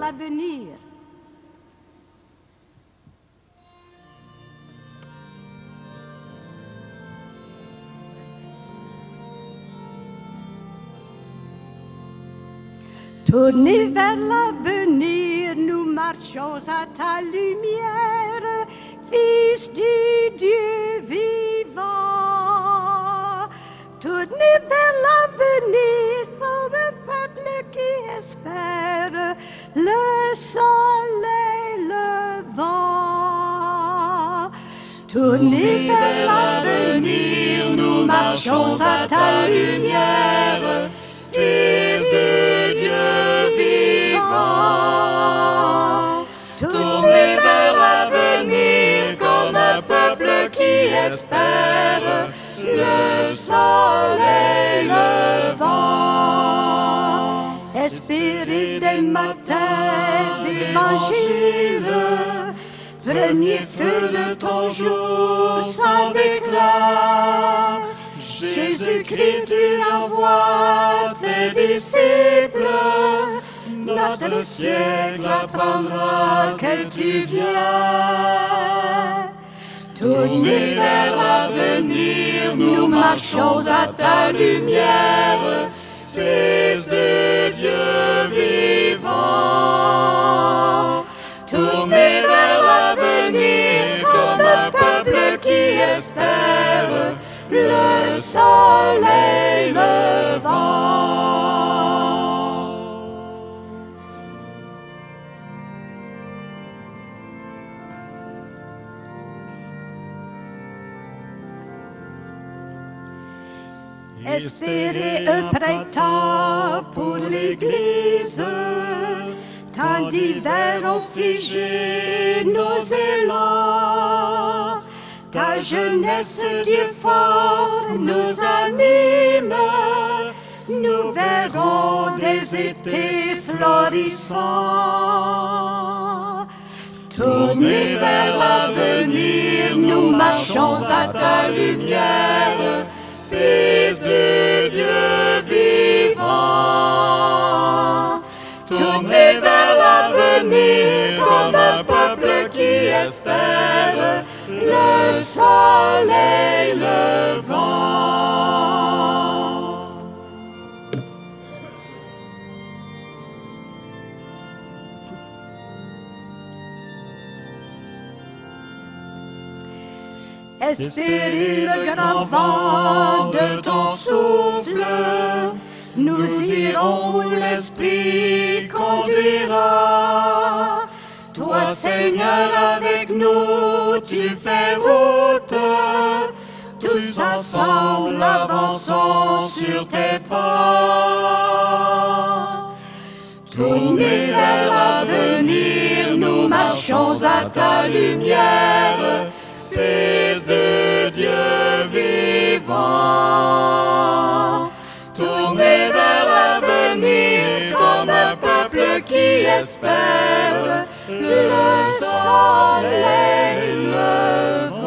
l'avenir. Tournés vers l'avenir, nous marchons à ta lumière, Fils du Dieu vivant. Tournés vers l'avenir, comme un peuple qui espère le soleil levant. Tournés vers l'avenir, nous marchons à ta lumière, Fils du Dieu vivant. Tournés vers l'avenir comme un peuple qui espère le soleil levant. Espérer des matins d'évangile, premier feu de ton jour sans déclin. Jésus-Christ, tu envoies tes disciples, notre siècle apprendra que tu viens. Tournés vers l'avenir, nous marchons à ta lumière, Fils de Dieu vivant. Tournés vers l'avenir comme un peuple qui espère le soleil levant. Espérer un printemps pour l'Église, tant d'hiver ont figé nos élans. Ta jeunesse, Dieu fort, nous anime, nous verrons des étés florissants. Tournés vers l'avenir, nous marchons à ta lumière, Fils de Dieu vivant. Tournés vers l'avenir comme un peuple qui espère le soleil levant. Espérer le grand vent de ton souffle, nous irons où l'Esprit conduira. Toi, Seigneur, avec nous, tu fais route. Tous ensemble avançons sur tes pas. Tournés vers l'avenir, nous marchons à ta lumière, Fils de Dieu vivant. Tournés vers l'avenir comme un peuple qui espère le soleil levant.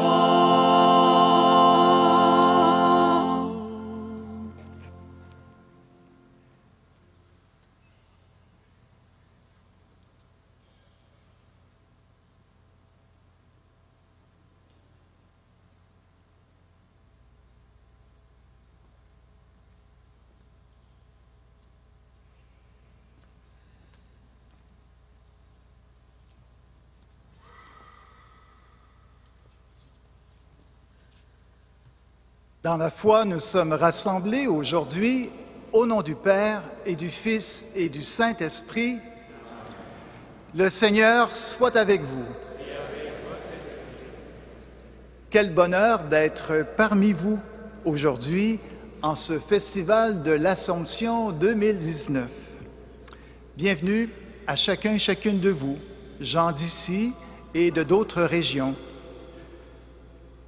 Dans la foi, nous sommes rassemblés aujourd'hui au nom du Père et du Fils et du Saint-Esprit. Le Seigneur soit avec vous. Quel bonheur d'être parmi vous aujourd'hui en ce festival de l'Assomption 2019. Bienvenue à chacun et chacune de vous, gens d'ici et de d'autres régions.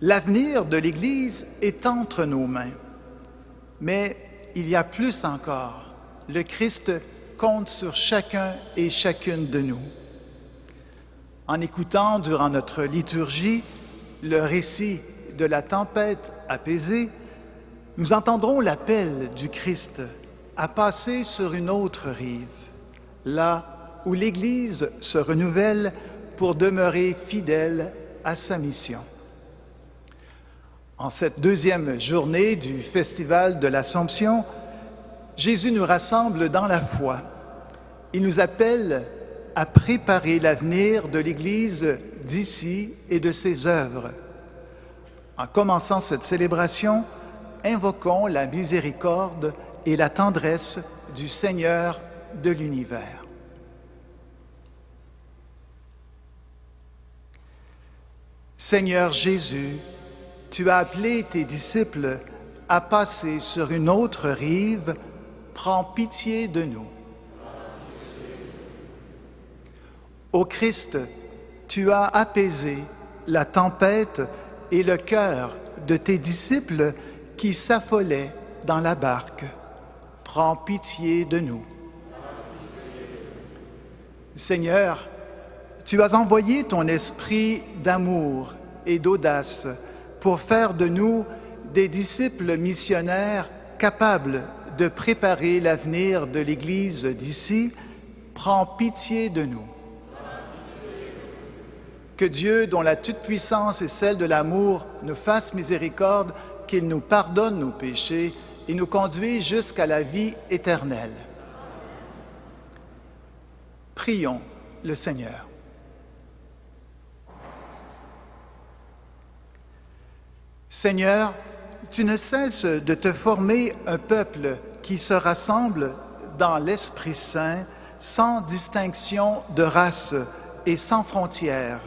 L'avenir de l'Église est entre nos mains, mais il y a plus encore. Le Christ compte sur chacun et chacune de nous. En écoutant durant notre liturgie le récit de la tempête apaisée, nous entendrons l'appel du Christ à passer sur une autre rive, là où l'Église se renouvelle pour demeurer fidèle à sa mission. En cette deuxième journée du Festival de l'Assomption, Jésus nous rassemble dans la foi. Il nous appelle à préparer l'avenir de l'Église d'ici et de ses œuvres. En commençant cette célébration, invoquons la miséricorde et la tendresse du Seigneur de l'univers. Seigneur Jésus, tu as appelé tes disciples à passer sur une autre rive. Prends pitié de nous. Ô Christ, tu as apaisé la tempête et le cœur de tes disciples qui s'affolaient dans la barque. Prends pitié de nous. Seigneur, tu as envoyé ton esprit d'amour et d'audace pour faire de nous des disciples missionnaires capables de préparer l'avenir de l'Église d'ici. Prends pitié de nous. Que Dieu, dont la toute-puissance est celle de l'amour, nous fasse miséricorde, qu'il nous pardonne nos péchés et nous conduise jusqu'à la vie éternelle. Prions le Seigneur. Seigneur, tu ne cesses de te former un peuple qui se rassemble dans l'Esprit Saint sans distinction de race et sans frontières.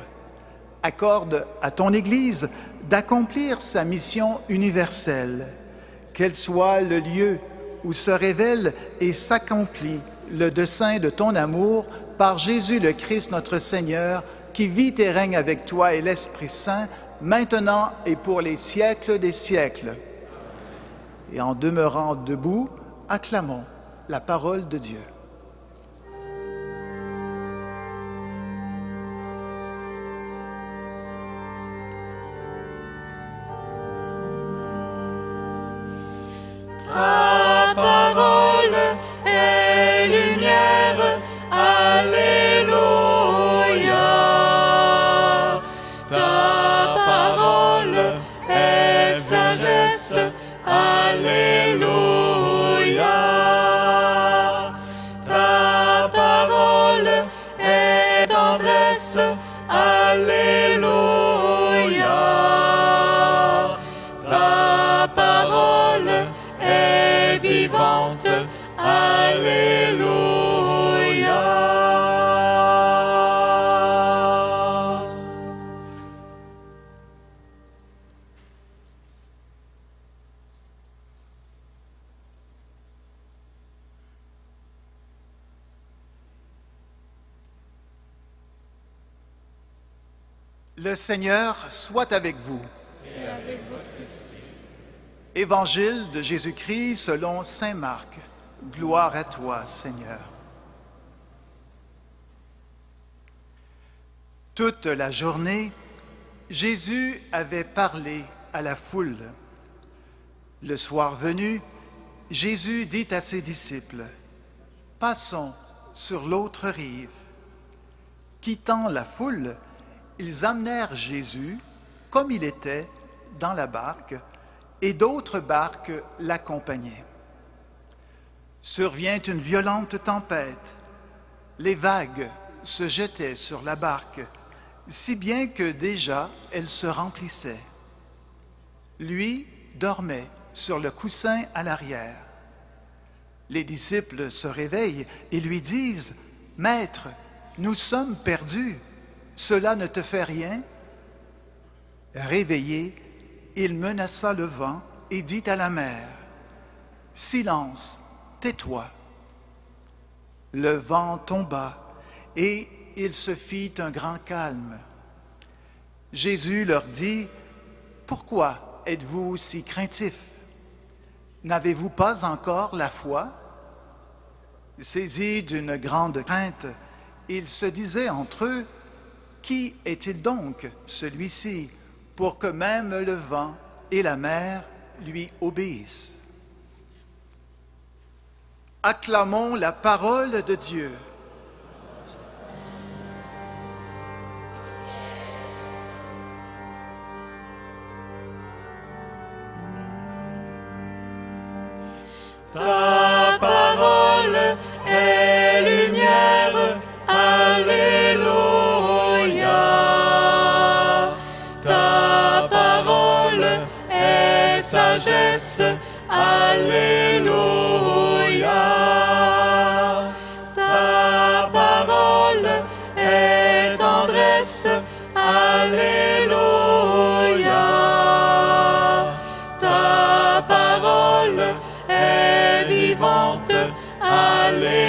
Accorde à ton Église d'accomplir sa mission universelle, qu'elle soit le lieu où se révèle et s'accomplit le dessein de ton amour par Jésus le Christ notre Seigneur, qui vit et règne avec toi et l'Esprit Saint, maintenant et pour les siècles des siècles. Et en demeurant debout, acclamons la parole de Dieu. Ta parole est lumière, alléluia. Ta parole est sagesse, alléluia. Ta parole est tendresse, alléluia. Ta parole est vivante, alléluia. Le Seigneur soit avec vous. Et avec votre esprit. Évangile de Jésus-Christ selon saint Marc. Gloire à toi, Seigneur. Toute la journée, Jésus avait parlé à la foule. Le soir venu, Jésus dit à ses disciples, « Passons sur l'autre rive. » Quittant la foule, ils amenèrent Jésus, comme il était, dans la barque, et d'autres barques l'accompagnaient. Survient une violente tempête. Les vagues se jetaient sur la barque, si bien que déjà elle se remplissait. Lui dormait sur le coussin à l'arrière. Les disciples se réveillent et lui disent, « Maître, nous sommes perdus, cela ne te fait rien ?» Réveillé, il menaça le vent et dit à la mer, « Silence, tais-toi. » Le vent tomba et il se fit un grand calme. Jésus leur dit, « Pourquoi êtes-vous si craintifs? N'avez-vous pas encore la foi? » Saisis d'une grande crainte, ils se disaient entre eux, « Qui est-il donc, celui-ci, pour que même le vent et la mer lui obéissent? » Acclamons la parole de Dieu. Ta parole est lumière, Alléluia. Ta parole est sagesse, Alléluia. Ta parole est tendresse, Alléluia. Ta parole est vivante, Alléluia.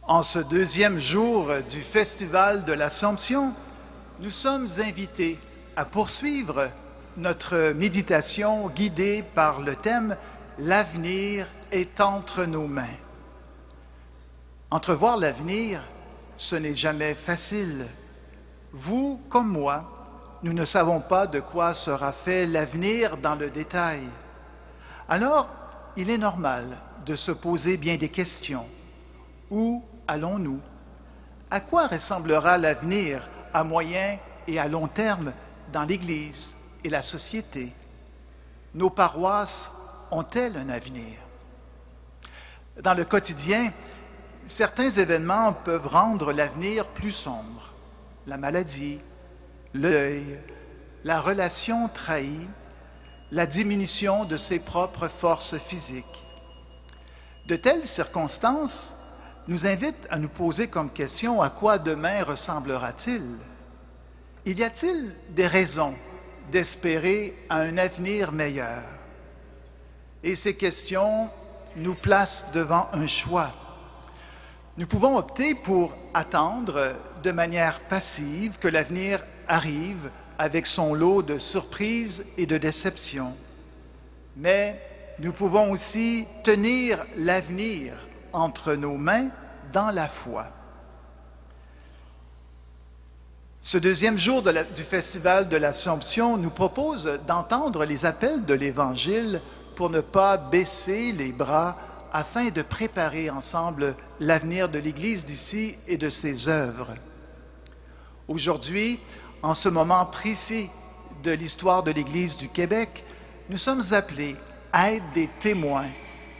En ce deuxième jour du Festival de l'Assomption, nous sommes invités à poursuivre notre méditation guidée par le thème « L'avenir est entre nos mains ». Entrevoir l'avenir, ce n'est jamais facile. Vous, comme moi, nous ne savons pas de quoi sera fait l'avenir dans le détail. Alors, il est normal de se poser bien des questions. Où allons-nous? À quoi ressemblera l'avenir à moyen et à long terme dans l'Église et la société? Nos paroisses ont-elles un avenir? Dans le quotidien, certains événements peuvent rendre l'avenir plus sombre. La maladie, le deuil, la relation trahie, la diminution de ses propres forces physiques. De telles circonstances nous invitent à nous poser comme question à quoi demain ressemblera-t-il? Y a-t-il des raisons d'espérer à un avenir meilleur? Et ces questions nous placent devant un choix. Nous pouvons opter pour attendre de manière passive que l'avenir arrive avec son lot de surprises et de déceptions. Mais nous pouvons aussi tenir l'avenir entre nos mains dans la foi. Ce deuxième jour du Festival de l'Assomption nous propose d'entendre les appels de l'Évangile pour ne pas baisser les bras afin de préparer ensemble l'avenir de l'Église d'ici et de ses œuvres. Aujourd'hui, en ce moment précis de l'histoire de l'Église du Québec, nous sommes appelés à être des témoins,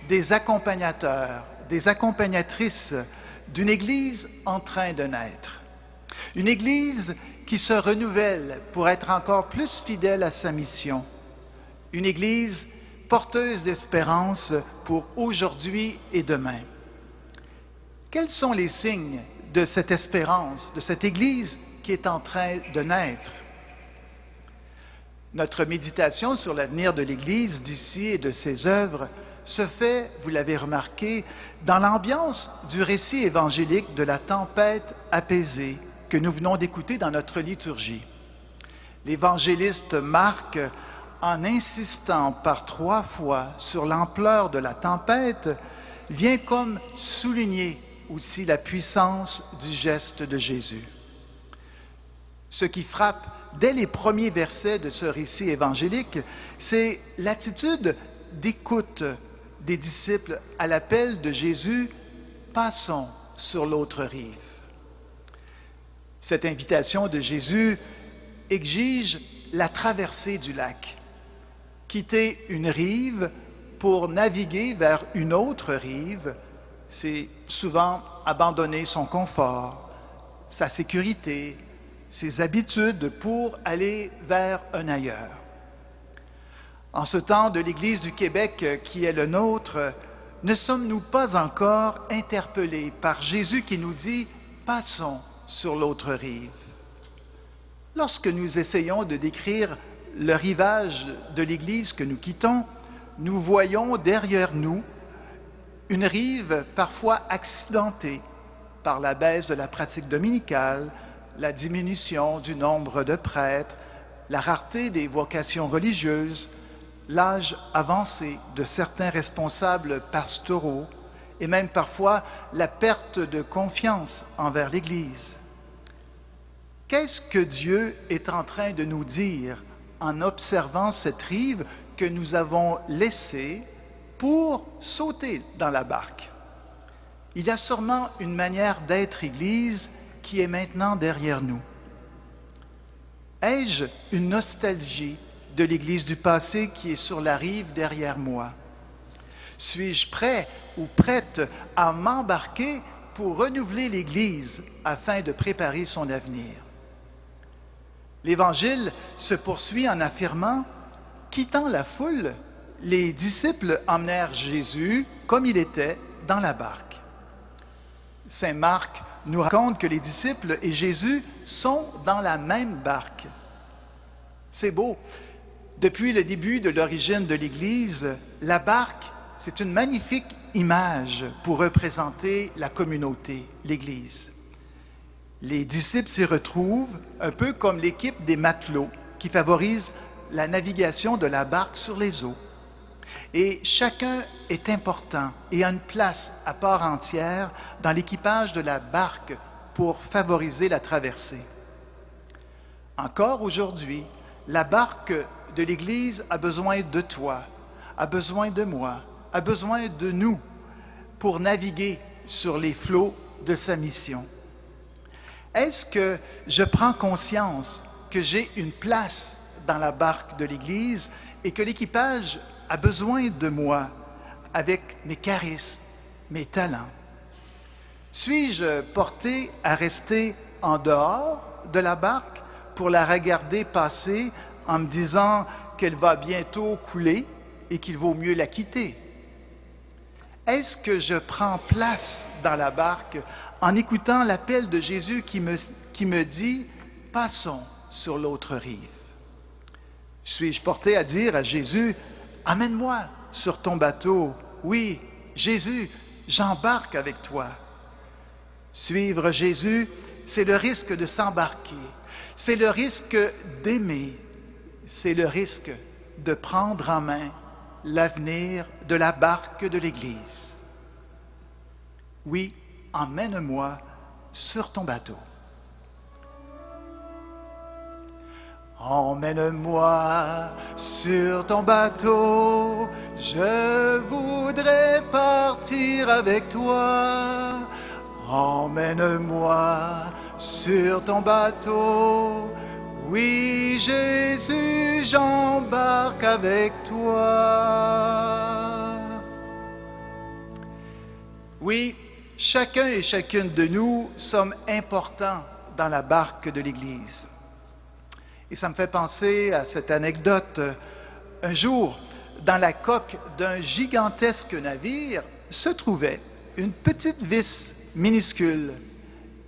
des accompagnateurs, des accompagnatrices d'une Église en train de naître. Une Église qui se renouvelle pour être encore plus fidèle à sa mission. Une Église porteuse d'espérance pour aujourd'hui et demain. Quels sont les signes de cette espérance, de cette Église qui est en train de naître? Notre méditation sur l'avenir de l'Église d'ici et de ses œuvres se fait, vous l'avez remarqué, dans l'ambiance du récit évangélique de la tempête apaisée que nous venons d'écouter dans notre liturgie. L'évangéliste Marc, en insistant par 3 fois sur l'ampleur de la tempête, vient comme souligner aussi la puissance du geste de Jésus. Ce qui frappe dès les premiers versets de ce récit évangélique, c'est l'attitude d'écoute des disciples à l'appel de Jésus « Passons sur l'autre rive ». Cette invitation de Jésus exige la traversée du lac. Quitter une rive pour naviguer vers une autre rive, c'est souvent abandonner son confort, sa sécurité, ses habitudes pour aller vers un ailleurs. En ce temps de l'Église du Québec qui est le nôtre, ne sommes-nous pas encore interpellés par Jésus qui nous dit « Passons sur l'autre rive ». Lorsque nous essayons de décrire le rivage de l'Église que nous quittons, nous voyons derrière nous une rive parfois accidentée par la baisse de la pratique dominicale, la diminution du nombre de prêtres, la rareté des vocations religieuses, l'âge avancé de certains responsables pastoraux et même parfois la perte de confiance envers l'Église. Qu'est-ce que Dieu est en train de nous dire en observant cette rive que nous avons laissée pour sauter dans la barque? Il y a sûrement une manière d'être Église qui est maintenant derrière nous. Ai-je une nostalgie de l'Église du passé qui est sur la rive derrière moi? Suis-je prêt ou prête à m'embarquer pour renouveler l'Église afin de préparer son avenir? L'Évangile se poursuit en affirmant « Quittant la foule, les disciples emmenèrent Jésus comme il était dans la barque. » Saint Marc nous raconte que les disciples et Jésus sont dans la même barque. C'est beau. Depuis le début de l'origine de l'Église, la barque, c'est une magnifique image pour représenter la communauté, l'Église. Les disciples s'y retrouvent un peu comme l'équipe des matelots qui favorise la navigation de la barque sur les eaux. Et chacun est important et a une place à part entière dans l'équipage de la barque pour favoriser la traversée. Encore aujourd'hui, la barque de l'Église a besoin de toi, a besoin de moi, a besoin de nous pour naviguer sur les flots de sa mission. Est-ce que je prends conscience que j'ai une place dans la barque de l'Église et que l'équipage a besoin de moi avec mes charismes, mes talents? Suis-je porté à rester en dehors de la barque pour la regarder passer en me disant qu'elle va bientôt couler et qu'il vaut mieux la quitter? Est-ce que je prends place dans la barque en écoutant l'appel de Jésus qui me dit « Passons sur l'autre rive ». Suis-je porté à dire à Jésus « Amène-moi sur ton bateau. Oui, Jésus, j'embarque avec toi. » Suivre Jésus, c'est le risque de s'embarquer, c'est le risque d'aimer, c'est le risque de prendre en main l'avenir de la barque de l'Église. Oui, emmène-moi sur ton bateau. Emmène-moi sur ton bateau, je voudrais partir avec toi. Emmène-moi sur ton bateau, oui Jésus, j'embarque avec toi. Oui, chacun et chacune de nous sommes importants dans la barque de l'Église. Et ça me fait penser à cette anecdote. Un jour, dans la coque d'un gigantesque navire, se trouvait une petite vis minuscule.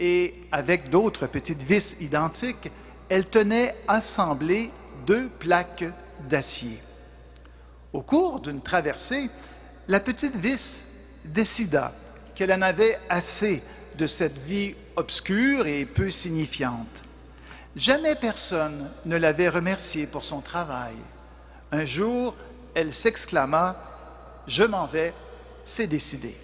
Et avec d'autres petites vis identiques, elle tenait assemblées 2 plaques d'acier. Au cours d'une traversée, la petite vis décida qu'elle en avait assez de cette vie obscure et peu signifiante. Jamais personne ne l'avait remerciée pour son travail. Un jour, elle s'exclama « Je m'en vais, c'est décidé ».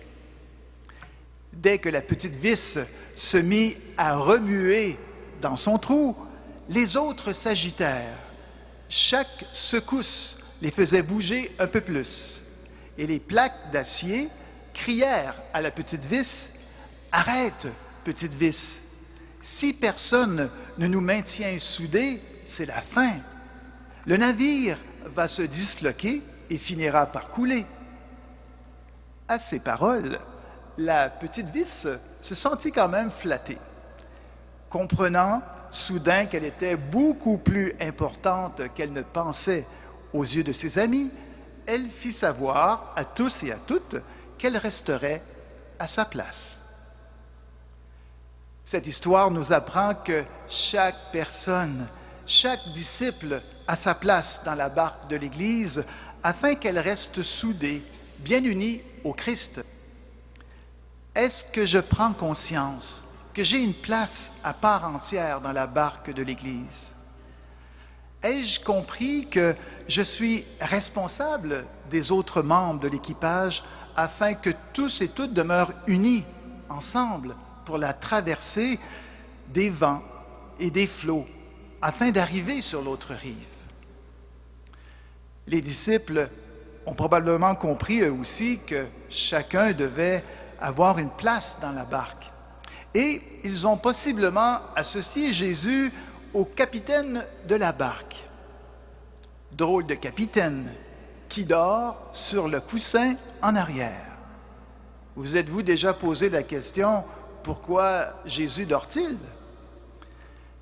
Dès que la petite vis se mit à remuer dans son trou, les autres s'agitèrent. Chaque secousse les faisait bouger un peu plus. Et les plaques d'acier crièrent à la petite vis « Arrête, petite vis! Si personne ne nous maintient soudés, c'est la fin. Le navire va se disloquer et finira par couler. » À ces paroles, la petite vis se sentit quand même flattée. Comprenant soudain qu'elle était beaucoup plus importante qu'elle ne pensait aux yeux de ses amis, elle fit savoir à tous et à toutes qu'elle resterait à sa place. Cette histoire nous apprend que chaque personne, chaque disciple a sa place dans la barque de l'Église afin qu'elle reste soudée, bien unie au Christ. Est-ce que je prends conscience que j'ai une place à part entière dans la barque de l'Église? Ai-je compris que je suis responsable des autres membres de l'équipage afin que tous et toutes demeurent unis ensemble pour la traversée des vents et des flots afin d'arriver sur l'autre rive? Les disciples ont probablement compris eux aussi que chacun devait avoir une place dans la barque. Et ils ont possiblement associé Jésus au capitaine de la barque. Drôle de capitaine qui dort sur le coussin en arrière. Vous êtes-vous déjà posé la question, pourquoi Jésus dort-il?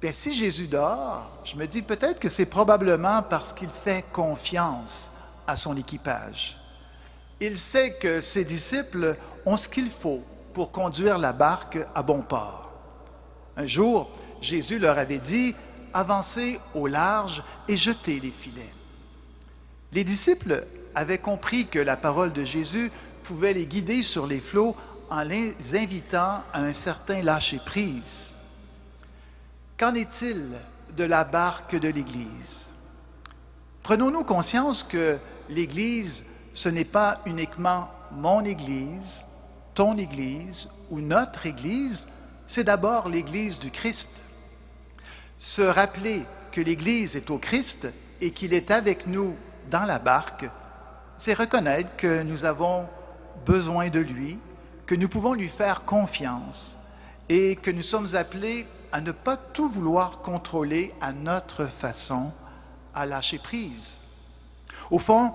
Bien, si Jésus dort, je me dis peut-être que c'est probablement parce qu'il fait confiance à son équipage. Il sait que ses disciples ont ce qu'il faut pour conduire la barque à bon port. Un jour, Jésus leur avait dit « Avancez au large et jetez les filets ». Les disciples avaient compris que la parole de Jésus pouvait les guider sur les flots en les invitant à un certain lâcher-prise. Qu'en est-il de la barque de l'Église? Prenons-nous conscience que l'Église, ce n'est pas uniquement mon Église, ton Église ou notre Église, c'est d'abord l'Église du Christ. Se rappeler que l'Église est au Christ et qu'il est avec nous dans la barque, c'est reconnaître que nous avons besoin de lui, que nous pouvons lui faire confiance et que nous sommes appelés à ne pas tout vouloir contrôler à notre façon, à lâcher prise. Au fond,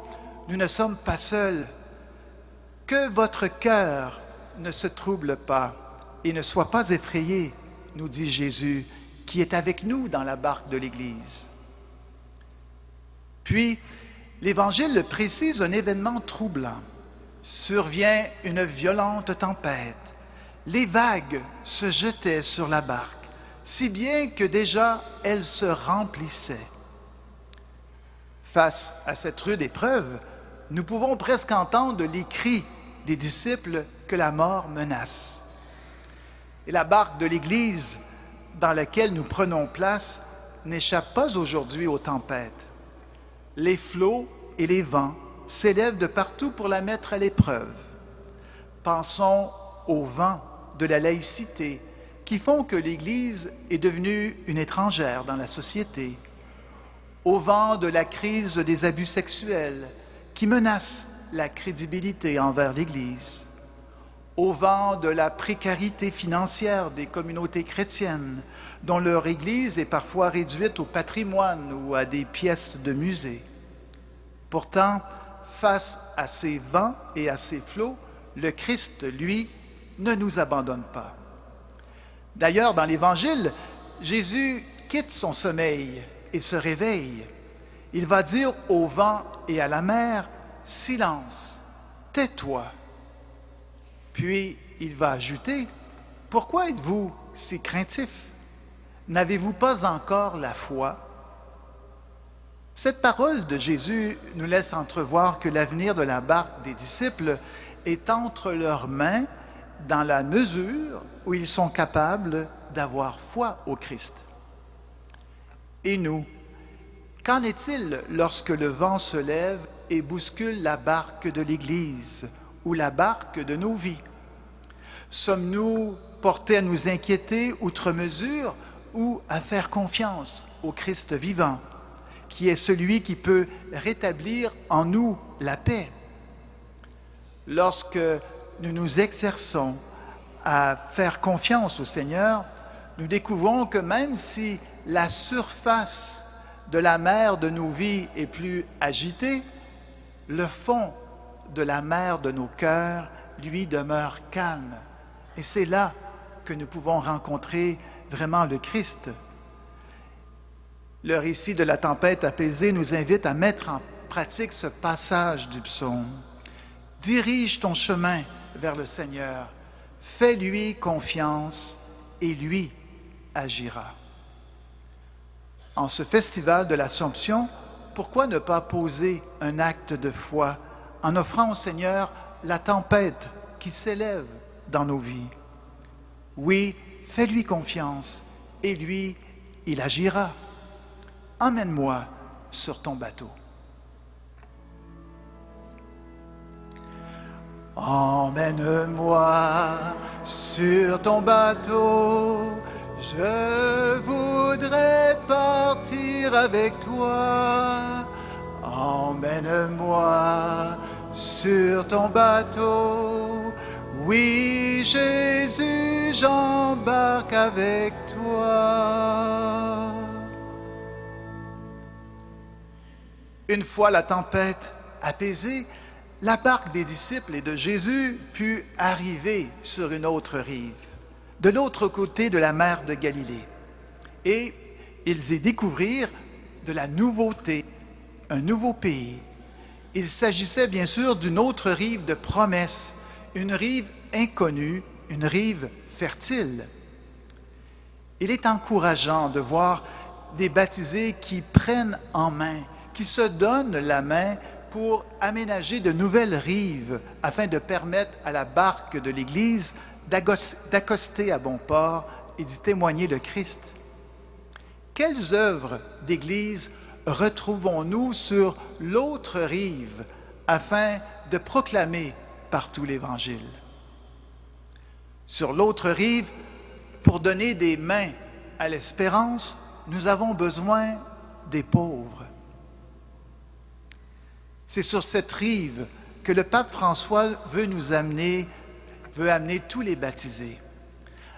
nous ne sommes pas seuls. Que votre cœur ne se trouble pas et ne soit pas effrayé, nous dit Jésus, qui est avec nous dans la barque de l'Église. Puis, l'Évangile précise un événement troublant. Survient une violente tempête. Les vagues se jetaient sur la barque, si bien que déjà elle se remplissait. Face à cette rude épreuve, nous pouvons presque entendre les cris des disciples que la mort menace. Et la barque de l'Église dans laquelle nous prenons place n'échappe pas aujourd'hui aux tempêtes. Les flots et les vents s'élèvent de partout pour la mettre à l'épreuve. Pensons aux vents de la laïcité qui font que l'Église est devenue une étrangère dans la société, au vent de la crise des abus sexuels qui menacent la crédibilité envers l'Église, au vent de la précarité financière des communautés chrétiennes dont leur Église est parfois réduite au patrimoine ou à des pièces de musée. Pourtant, face à ces vents et à ces flots, le Christ, lui, ne nous abandonne pas. D'ailleurs, dans l'Évangile, Jésus quitte son sommeil et se réveille. Il va dire au vent et à la mer, « Silence, tais-toi ». Puis il va ajouter, « Pourquoi êtes-vous si craintifs? N'avez-vous pas encore la foi ?» Cette parole de Jésus nous laisse entrevoir que l'avenir de la barque des disciples est entre leurs mains dans la mesure où ils sont capables d'avoir foi au Christ. Et nous, qu'en est-il lorsque le vent se lève et bouscule la barque de l'Église ou la barque de nos vies? Sommes-nous portés à nous inquiéter outre mesure ou à faire confiance au Christ vivant, qui est celui qui peut rétablir en nous la paix? Lorsque nous nous exerçons à faire confiance au Seigneur, nous découvrons que même si la surface de la mer de nos vies est plus agitée, le fond de la mer de nos cœurs, lui, demeure calme. Et c'est là que nous pouvons rencontrer vraiment le Christ. Le récit de la tempête apaisée nous invite à mettre en pratique ce passage du psaume. Dirige ton chemin vers le Seigneur, fais-lui confiance et lui agira. En ce festival de l'Assomption, pourquoi ne pas poser un acte de foi en offrant au Seigneur la tempête qui s'élève dans nos vies? Oui, fais-lui confiance et lui, il agira. Emmène-moi sur ton bateau. Emmène-moi sur ton bateau, je voudrais partir avec toi. Emmène-moi sur ton bateau, oui Jésus, j'embarque avec toi. Une fois la tempête apaisée, la barque des disciples et de Jésus put arriver sur une autre rive, de l'autre côté de la mer de Galilée. Et ils y découvrirent de la nouveauté, un nouveau pays. Il s'agissait bien sûr d'une autre rive de promesse, une rive inconnue, une rive fertile. Il est encourageant de voir des baptisés qui prennent en main, qui se donnent la main pour aménager de nouvelles rives afin de permettre à la barque de l'Église d'accoster à bon port et d'y témoigner le Christ. Quelles œuvres d'Église retrouvons-nous sur l'autre rive afin de proclamer partout l'Évangile? Sur l'autre rive, pour donner des mains à l'espérance, nous avons besoin des pauvres. C'est sur cette rive que le pape François veut amener tous les baptisés.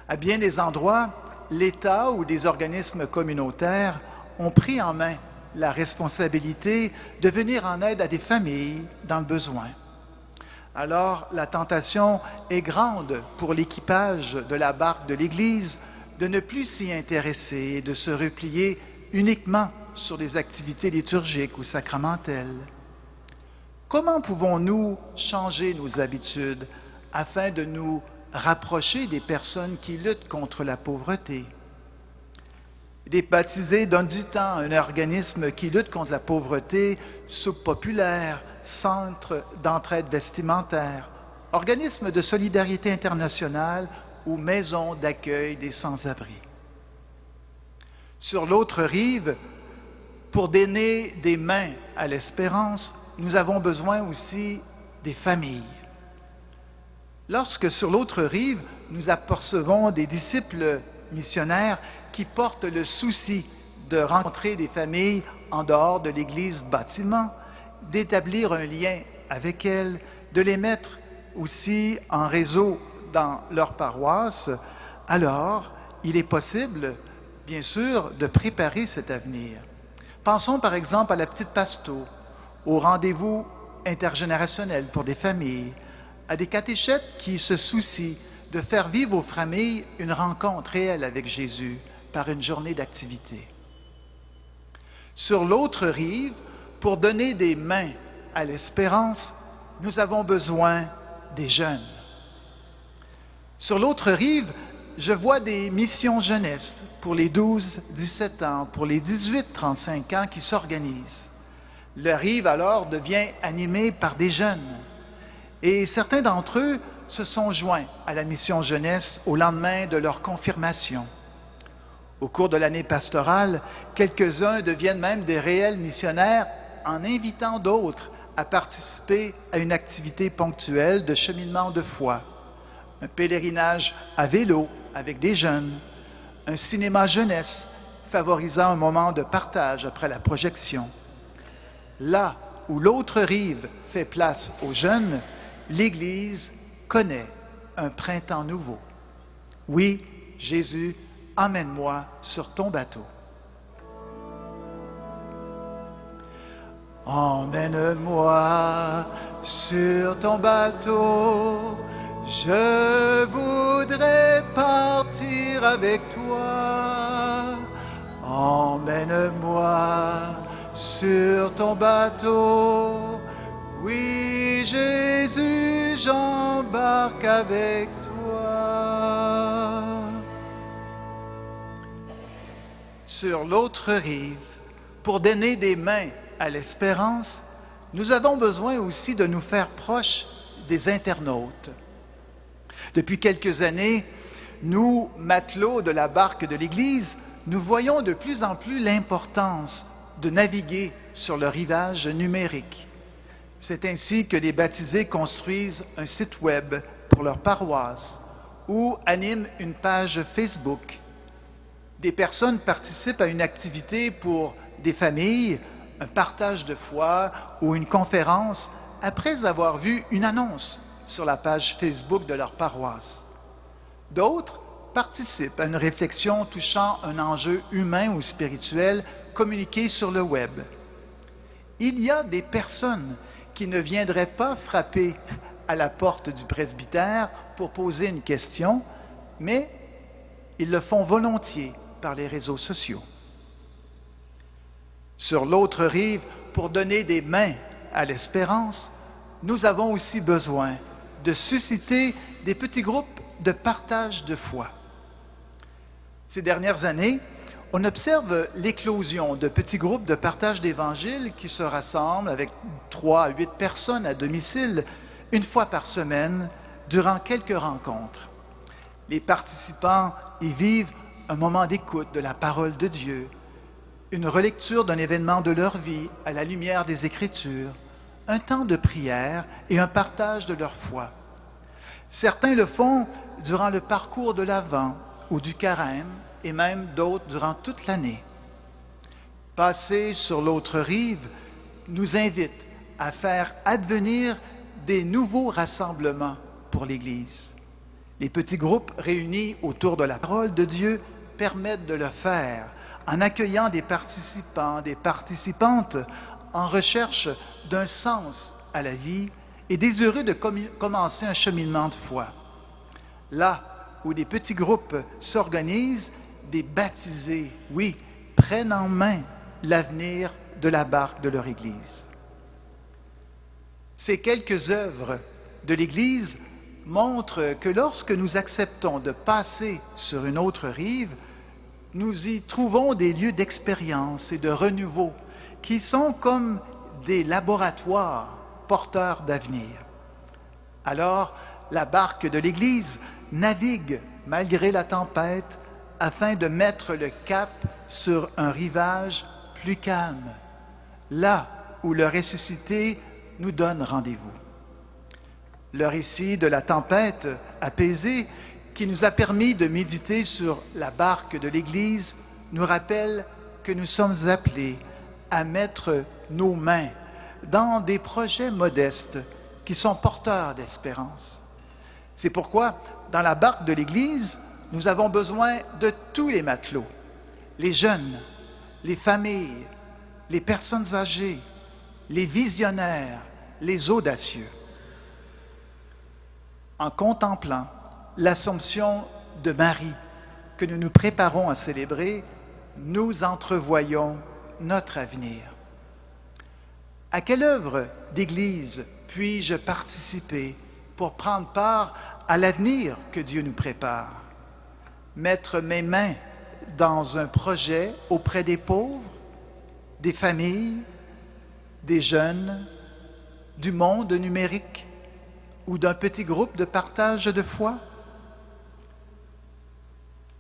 À bien des endroits, l'État ou des organismes communautaires ont pris en main la responsabilité de venir en aide à des familles dans le besoin. Alors, la tentation est grande pour l'équipage de la barque de l'Église de ne plus s'y intéresser et de se replier uniquement sur des activités liturgiques ou sacramentelles. Comment pouvons-nous changer nos habitudes afin de nous rapprocher des personnes qui luttent contre la pauvreté? Les baptisés donnent du temps à un organisme qui lutte contre la pauvreté, Soupe populaire, Centre d'entraide vestimentaire, organisme de solidarité internationale ou maison d'accueil des sans-abri. Sur l'autre rive, pour donner des mains à l'espérance, nous avons besoin aussi des familles. Lorsque sur l'autre rive, nous apercevons des disciples missionnaires qui portent le souci de rencontrer des familles en dehors de l'église bâtiment, d'établir un lien avec elles, de les mettre aussi en réseau dans leur paroisse, alors il est possible, bien sûr, de préparer cet avenir. Pensons par exemple à la petite Pasto, au rendez-vous intergénérationnel pour des familles, à des catéchètes qui se soucient de faire vivre aux familles une rencontre réelle avec Jésus par une journée d'activité. Sur l'autre rive, pour donner des mains à l'espérance, nous avons besoin des jeunes. Sur l'autre rive, je vois des missions jeunesse pour les 12-17 ans, pour les 18-35 ans qui s'organisent. La rive alors devient animée par des jeunes. Et certains d'entre eux se sont joints à la mission jeunesse au lendemain de leur confirmation. Au cours de l'année pastorale, quelques-uns deviennent même des réels missionnaires en invitant d'autres à participer à une activité ponctuelle de cheminement de foi, un pèlerinage à vélo avec des jeunes, un cinéma jeunesse favorisant un moment de partage après la projection. Là où l'autre rive fait place aux jeunes, l'Église connaît un printemps nouveau. Oui, Jésus, emmène-moi sur ton bateau. Emmène-moi sur ton bateau, je voudrais partir avec toi. Emmène-moi sur ton bateau, oui Jésus, j'embarque avec toi. Sur l'autre rive, pour donner des mains à l'espérance, nous avons besoin aussi de nous faire proches des internautes. Depuis quelques années, nous, matelots de la barque de l'Église, nous voyons de plus en plus l'importance de naviguer sur le rivage numérique. C'est ainsi que les baptisés construisent un site web pour leur paroisse ou animent une page Facebook. Des personnes participent à une activité pour des familles, un partage de foi ou une conférence après avoir vu une annonce sur la page Facebook de leur paroisse. D'autres participent à une réflexion touchant un enjeu humain ou spirituel communiqué sur le web. Il y a des personnes qui ne viendraient pas frapper à la porte du presbytère pour poser une question, mais ils le font volontiers par les réseaux sociaux. Sur l'autre rive, pour donner des mains à l'espérance, nous avons aussi besoin de susciter des petits groupes de partage de foi. Ces dernières années, on observe l'éclosion de petits groupes de partage d'Évangile qui se rassemblent avec 3 à 8 personnes à domicile une fois par semaine durant quelques rencontres. Les participants y vivent un moment d'écoute de la parole de Dieu, une relecture d'un événement de leur vie à la lumière des Écritures, un temps de prière et un partage de leur foi. Certains le font durant le parcours de l'Avent ou du Carême, et même d'autres durant toute l'année. Passer sur l'autre rive nous invite à faire advenir des nouveaux rassemblements pour l'Église. Les petits groupes réunis autour de la parole de Dieu permettent de le faire en accueillant des participants, des participantes en recherche d'un sens à la vie et désireux de commencer un cheminement de foi. Là où des petits groupes s'organisent, des baptisés, oui, prennent en main l'avenir de la barque de leur Église. Ces quelques œuvres de l'Église montrent que lorsque nous acceptons de passer sur une autre rive, nous y trouvons des lieux d'expérience et de renouveau qui sont comme des laboratoires porteurs d'avenir. Alors, la barque de l'Église navigue malgré la tempête afin de mettre le cap sur un rivage plus calme, là où le ressuscité nous donne rendez-vous. Le récit de la tempête apaisée qui nous a permis de méditer sur la barque de l'Église nous rappelle que nous sommes appelés à mettre nos mains dans des projets modestes qui sont porteurs d'espérance. C'est pourquoi, dans la barque de l'Église, nous avons besoin de tous les matelots, les jeunes, les familles, les personnes âgées, les visionnaires, les audacieux. En contemplant l'Assomption de Marie que nous nous préparons à célébrer, nous entrevoyons notre avenir. À quelle œuvre d'Église puis-je participer pour prendre part à l'avenir que Dieu nous prépare? Mettre mes mains dans un projet auprès des pauvres, des familles, des jeunes, du monde numérique ou d'un petit groupe de partage de foi?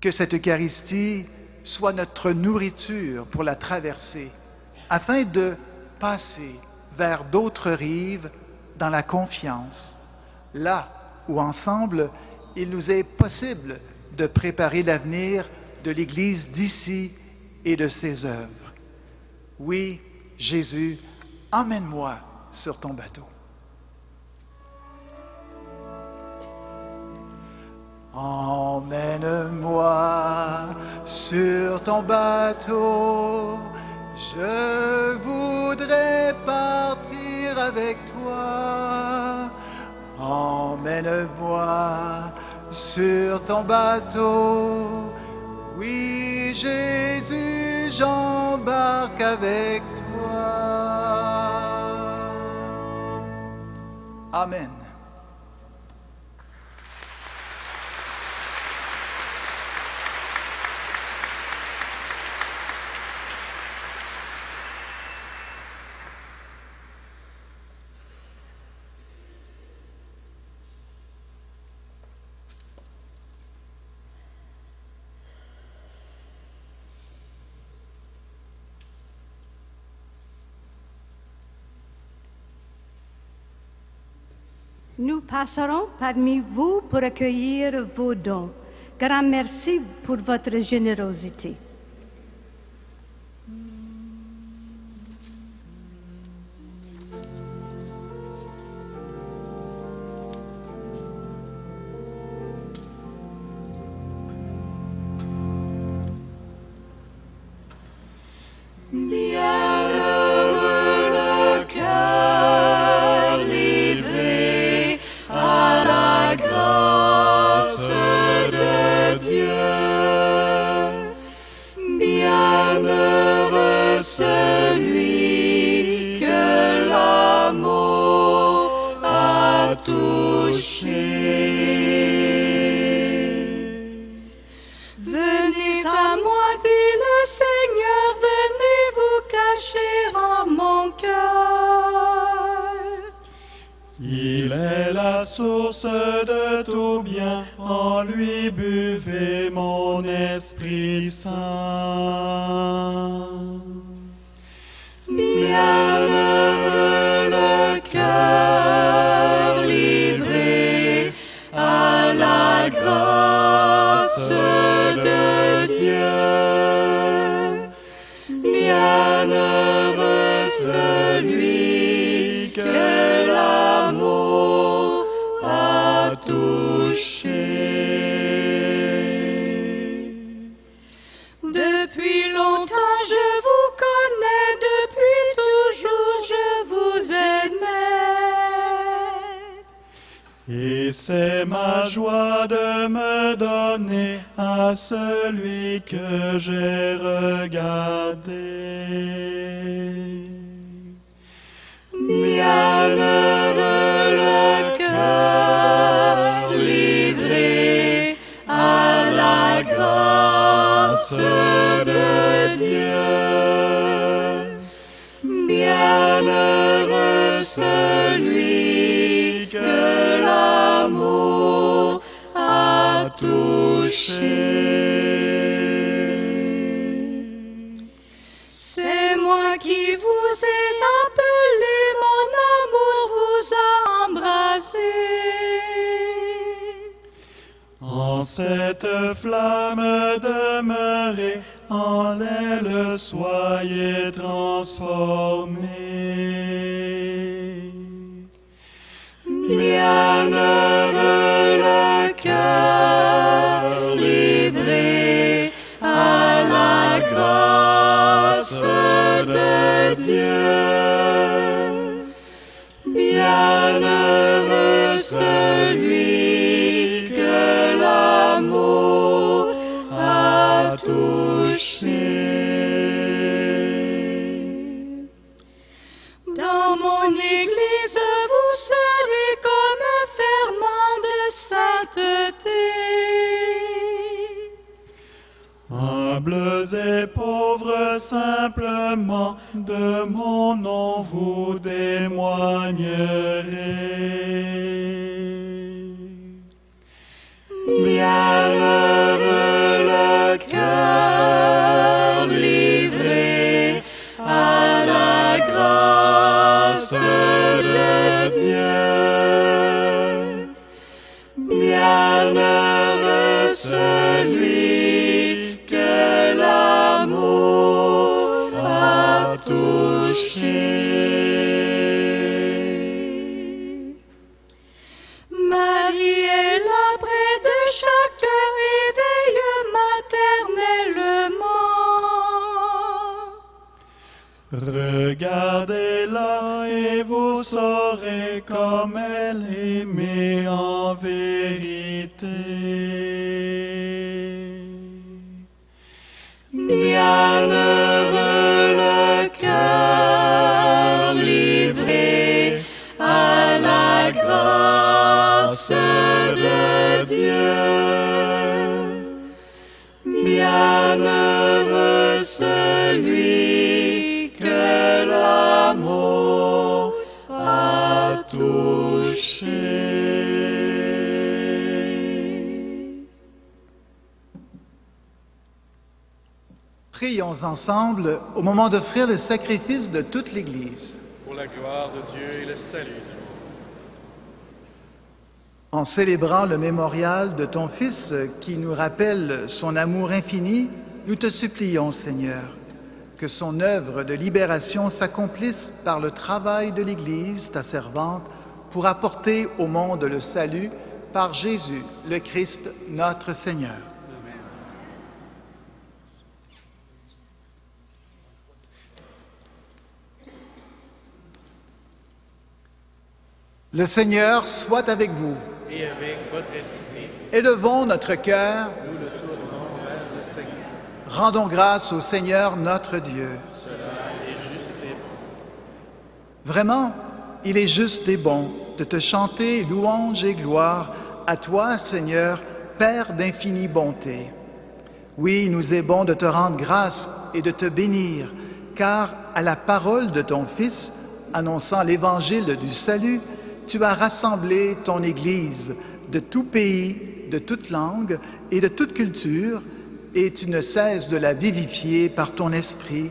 Que cette Eucharistie soit notre nourriture pour la traversée, afin de passer vers d'autres rives dans la confiance, là où ensemble il nous est possible de préparer l'avenir de l'Église d'ici et de ses œuvres. Oui, Jésus, emmène-moi sur ton bateau. Emmène-moi sur ton bateau, je voudrais partir avec toi. Emmène-moi sur ton bateau, oui Jésus, j'embarque avec toi. Amen. Nous passerons parmi vous pour accueillir vos dons. Grand merci pour votre générosité. Bienheureux source de tout bien, en lui buvez mon Esprit Saint. Bienheureux le cœur livré à la grâce de Dieu. Bienheureux celui que l'amour a touché. Depuis longtemps je vous connais, depuis toujours je vous aimais. Et c'est ma joie de me donner à celui que j'ai regardé. Bienheureux le cœur livré à la grâce de Dieu. Bienheureux celui que l'amour a touché. C'est moi qui vous ai appelé, mon amour vous a embrassé. En cette flamme demeurez, en elle soyez transformés. Bienheureux le cœur livré à la grâce de Dieu. Bienheureux celui que l'amour a touché. Dans mon église, vous serez comme un ferment de sainteté. Humbles et pauvres simplement, de mon nom vous témoignerez. Bienheureux le cœur livré à la grâce de Dieu. Bienheureux celui que l'amour a touché. Marie est là près de chacun et veille maternellement. Regardez-la et vous saurez comme elle aimait en vérité. Bienheureux le cœur livré à la grâce de Dieu. Bienheureux celui que l'amour a touché. Prions ensemble au moment d'offrir le sacrifice de toute l'Église. Pour la gloire de Dieu et le salut du monde. En célébrant le mémorial de ton Fils qui nous rappelle son amour infini, nous te supplions, Seigneur, que son œuvre de libération s'accomplisse par le travail de l'Église, ta servante, pour apporter au monde le salut par Jésus, le Christ, notre Seigneur. Le Seigneur soit avec vous. Et avec votre esprit, Élevons notre cœur. nous le tournons vers le Seigneur. Rendons grâce au Seigneur notre Dieu. Cela est juste et bon. Vraiment, il est juste et bon de te chanter louange et gloire à toi, Seigneur, Père d'infinie bonté. Oui, il nous est bon de te rendre grâce et de te bénir, car à la parole de ton Fils, annonçant l'évangile du salut, tu as rassemblé ton Église de tout pays, de toute langue et de toute culture, et tu ne cesses de la vivifier par ton esprit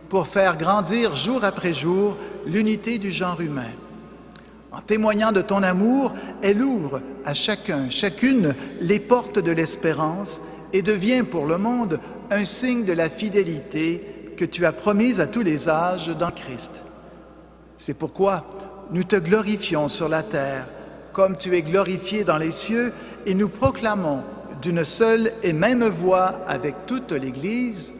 pour faire grandir jour après jour l'unité du genre humain. En témoignant de ton amour, elle ouvre à chacun, chacune, les portes de l'espérance et devient pour le monde un signe de la fidélité que tu as promise à tous les âges dans Christ. C'est pourquoi nous te glorifions sur la terre, comme tu es glorifié dans les cieux, et nous proclamons d'une seule et même voix avec toute l'Église: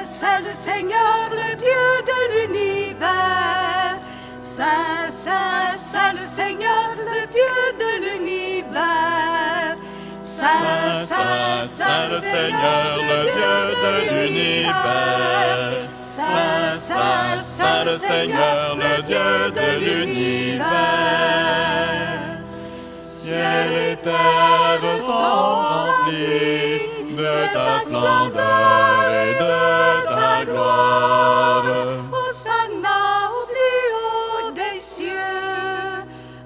Saint le Seigneur, le Dieu de l'univers. Saint, Saint, Saint le Seigneur, le Dieu de l'univers. Saint, Saint, Saint le Seigneur, le Dieu de l'univers. Saint, Saint, Saint le Seigneur, le Dieu de l'univers. Ciel et terre sont remplis de ta splendeur et de ta gloire. Hosanna au plus haut des cieux.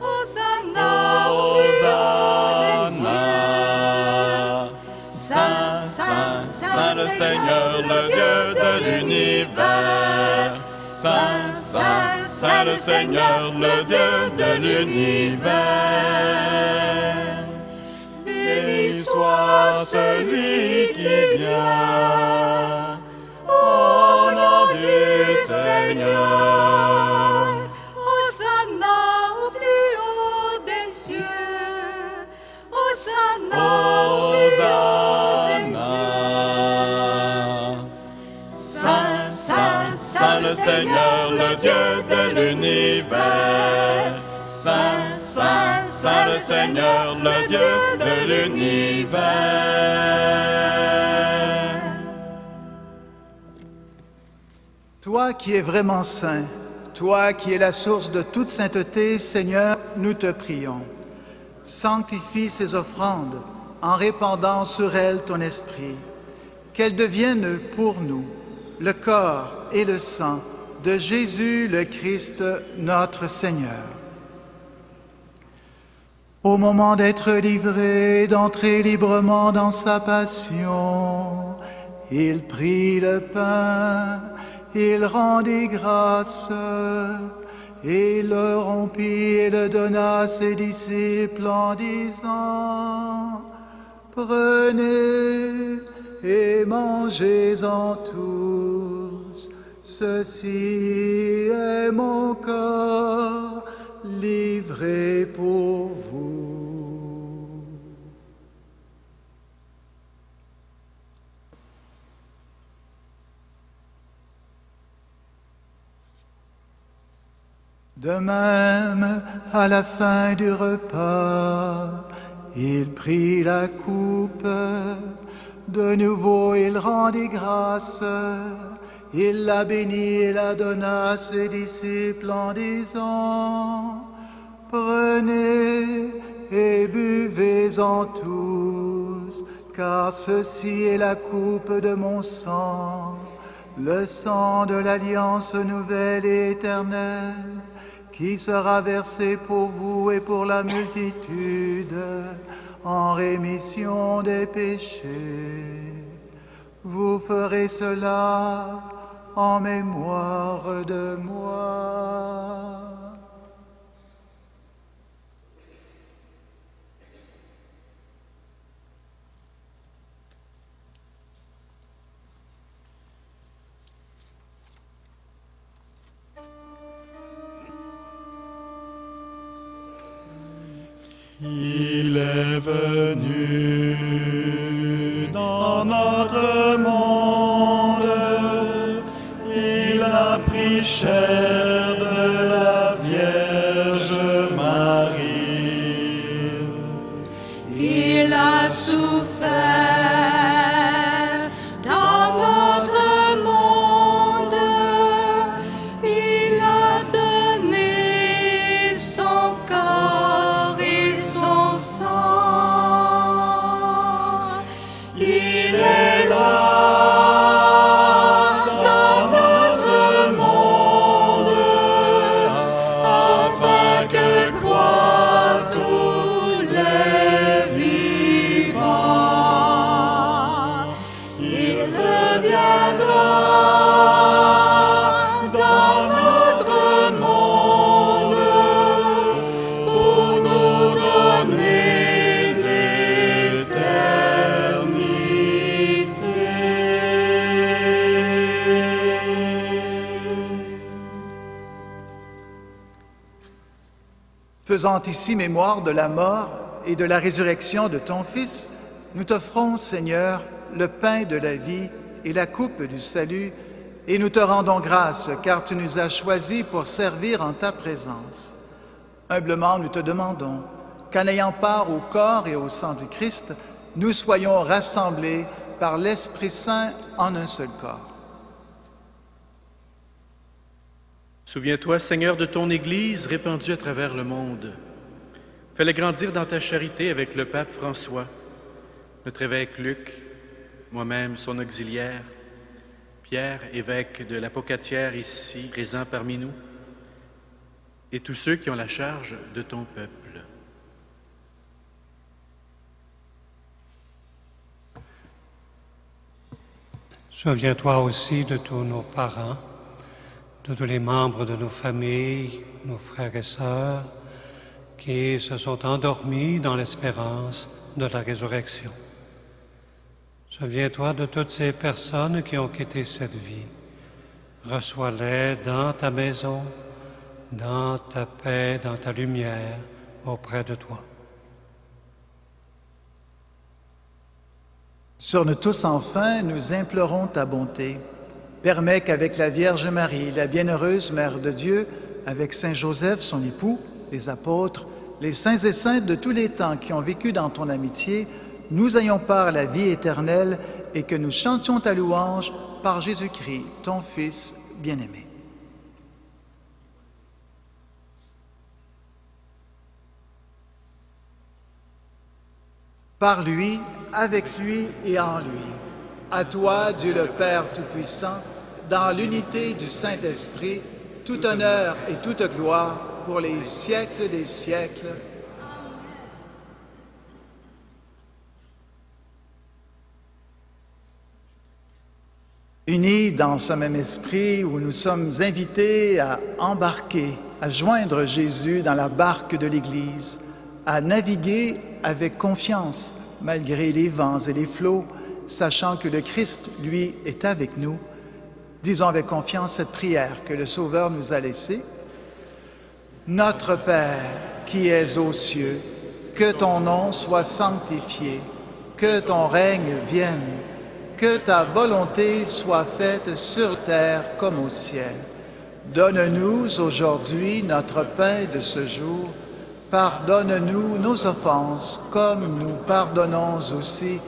Hosanna au plus haut des cieux. Saint, Saint, Saint le Seigneur, le Dieu de l'univers. Saint, Saint, Saint le Seigneur, le Dieu de l'univers. Béni soit celui qui vient au nom du Seigneur. Hosanna au plus haut des cieux. Hosanna au plus haut des Hosanna. Saint, Saint, Saint le Seigneur, le Dieu de l'univers. Saint, Saint, Saint le Seigneur, le Dieu de l'univers. Toi qui es vraiment saint, toi qui es la source de toute sainteté, Seigneur, nous te prions. Sanctifie ces offrandes en répandant sur elles ton esprit, qu'elles deviennent pour nous le corps et le sang de Jésus le Christ, notre Seigneur. Au moment d'être livré, d'entrer librement dans sa passion, il prit le pain, il rendit grâce, et le rompit et le donna à ses disciples en disant: Prenez et mangez-en tous, ceci est mon corps livré pour vous. De même, à la fin du repas, il prit la coupe, de nouveau il rendit grâce, il la bénit et la donna à ses disciples en disant: Prenez et buvez-en tous, car ceci est la coupe de mon sang, le sang de l'alliance nouvelle et éternelle, qui sera versé pour vous et pour la multitude en rémission des péchés. Vous ferez cela en mémoire de moi. Il est venu dans notre monde, il a pris chair de la Vierge Marie. Il a souffert dans notre monde, il a donné son corps et son sang. Il Faisant ici mémoire de la mort et de la résurrection de ton Fils, nous t'offrons, Seigneur, le pain de la vie et la coupe du salut, et nous te rendons grâce, car tu nous as choisis pour servir en ta présence. Humblement, nous te demandons qu'en ayant part au corps et au sang du Christ, nous soyons rassemblés par l'Esprit Saint en un seul corps. Souviens-toi, Seigneur, de ton Église répandue à travers le monde. Fais-la grandir dans ta charité avec le pape François, notre évêque Luc, moi-même son auxiliaire, Pierre, évêque de la Pocatière ici, présent parmi nous, et tous ceux qui ont la charge de ton peuple. Souviens-toi aussi de tous nos parents, de tous les membres de nos familles, nos frères et sœurs, qui se sont endormis dans l'espérance de la résurrection. Souviens-toi de toutes ces personnes qui ont quitté cette vie. Reçois-les dans ta maison, dans ta paix, dans ta lumière, auprès de toi. Sur nous tous, enfin, nous implorons ta bonté. Permets qu'avec la Vierge Marie, la bienheureuse Mère de Dieu, avec Saint Joseph, son époux, les apôtres, les saints et saintes de tous les temps qui ont vécu dans ton amitié, nous ayons part à la vie éternelle et que nous chantions ta louange par Jésus-Christ, ton Fils bien-aimé. Par lui, avec lui et en lui, à toi, Dieu le Père Tout-Puissant, dans l'unité du Saint-Esprit, tout honneur et toute gloire pour les siècles des siècles. Unis dans ce même esprit où nous sommes invités à embarquer, à joindre Jésus dans la barque de l'Église, à naviguer avec confiance malgré les vents et les flots, sachant que le Christ, lui, est avec nous. Disons avec confiance cette prière que le Sauveur nous a laissée. Notre Père, qui es aux cieux, que ton nom soit sanctifié, que ton règne vienne, que ta volonté soit faite sur terre comme au ciel. Donne-nous aujourd'hui notre pain de ce jour. Pardonne-nous nos offenses, comme nous pardonnons aussi